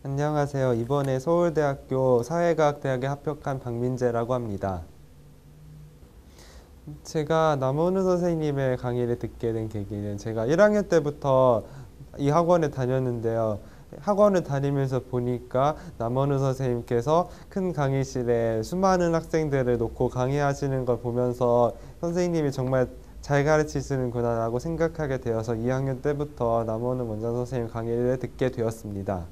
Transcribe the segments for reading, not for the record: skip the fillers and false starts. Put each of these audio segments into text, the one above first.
안녕하세요. 이번에 서울대학교 사회과학대학에 합격한 박민재라고 합니다. 제가 남원우 선생님의 강의를 듣게 된 계기는 제가 1학년 때부터 이 학원에 다녔는데요. 학원을 다니면서 보니까 남원우 선생님께서 큰 강의실에 수많은 학생들을 놓고 강의하시는 걸 보면서 선생님이 정말 잘 가르치시는구나 라고 생각하게 되어서 2학년 때부터 남원우 원장 선생님 강의를 듣게 되었습니다.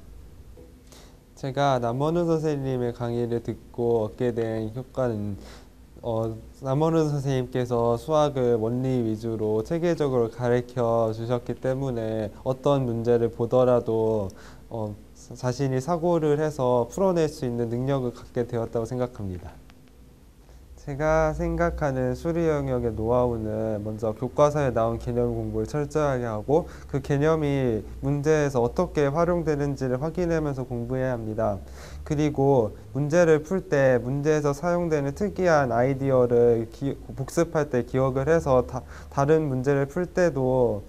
제가 남원우 선생님의 강의를 듣고 얻게 된 효과는 남원우 선생님께서 수학을 원리 위주로 체계적으로 가르쳐 주셨기 때문에 어떤 문제를 보더라도 자신이 사고를 해서 풀어낼 수 있는 능력을 갖게 되었다고 생각합니다. 제가 생각하는 수리 영역의 노하우는 먼저 교과서에 나온 개념 공부를 철저하게 하고 그 개념이 문제에서 어떻게 활용되는지를 확인하면서 공부해야 합니다. 그리고 문제를 풀 때 문제에서 사용되는 특이한 아이디어를 복습할 때 기억을 해서 다른 문제를 풀 때도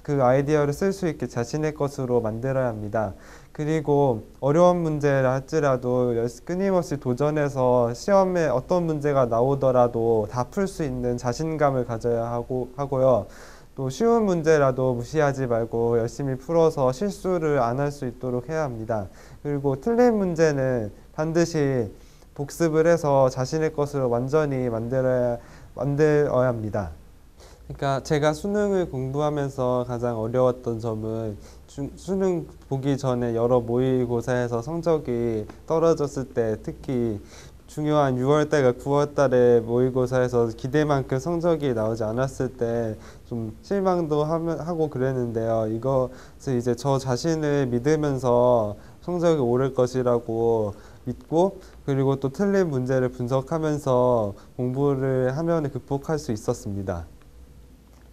그 아이디어를 쓸 수 있게 자신의 것으로 만들어야 합니다. 그리고 어려운 문제라 할지라도 끊임없이 도전해서 시험에 어떤 문제가 나오더라도 다 풀 수 있는 자신감을 가져야 하고요. 또 쉬운 문제라도 무시하지 말고 열심히 풀어서 실수를 안 할 수 있도록 해야 합니다. 그리고 틀린 문제는 반드시 복습을 해서 자신의 것으로 완전히 만들어야 합니다. 그러니까 제가 수능을 공부하면서 가장 어려웠던 점은 수능 보기 전에 여러 모의고사에서 성적이 떨어졌을 때 특히 중요한 6월달과 9월달에 모의고사에서 기대만큼 성적이 나오지 않았을 때 좀 실망도 하고 그랬는데요. 이것을 이제 저 자신을 믿으면서 성적이 오를 것이라고 믿고 그리고 또 틀린 문제를 분석하면서 공부를 하면 극복할 수 있었습니다.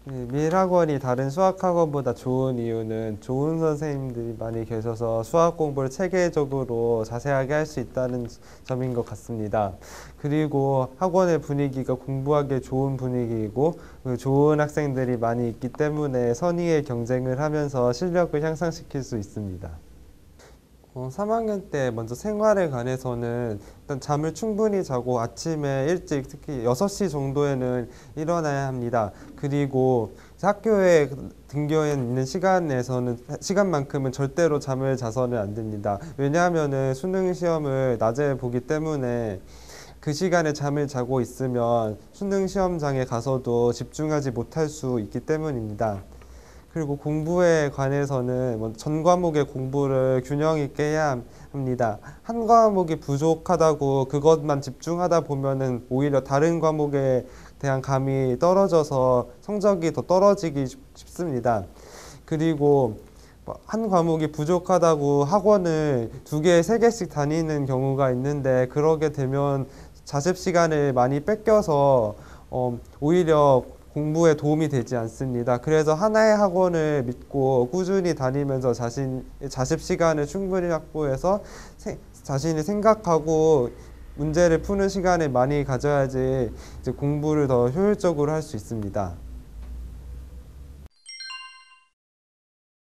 밀학원이 다른 수학학원보다 좋은 이유는 좋은 선생님들이 많이 계셔서 수학 공부를 체계적으로 자세하게 할 수 있다는 점인 것 같습니다. 그리고 학원의 분위기가 공부하기에 좋은 분위기이고 좋은 학생들이 많이 있기 때문에 선의의 경쟁을 하면서 실력을 향상시킬 수 있습니다. 3학년 때 먼저 생활에 관해서는 일단 잠을 충분히 자고 아침에 일찍 특히 6시 정도에는 일어나야 합니다. 그리고 학교에 등교해 있는 시간만큼은 절대로 잠을 자서는 안 됩니다. 왜냐하면 수능 시험을 낮에 보기 때문에 그 시간에 잠을 자고 있으면 수능 시험장에 가서도 집중하지 못할 수 있기 때문입니다. 그리고 공부에 관해서는 전 과목의 공부를 균형 있게 해야 합니다. 한 과목이 부족하다고 그것만 집중하다 보면은 오히려 다른 과목에 대한 감이 떨어져서 성적이 더 떨어지기 쉽습니다. 그리고 한 과목이 부족하다고 학원을 2개, 3개씩 다니는 경우가 있는데 그러게 되면 자습 시간을 많이 뺏겨서 오히려 공부에 도움이 되지 않습니다. 그래서 하나의 학원을 믿고 꾸준히 다니면서 자습 시간을 충분히 확보해서 자신이 생각하고 문제를 푸는 시간을 많이 가져야지 이제 공부를 더 효율적으로 할 수 있습니다.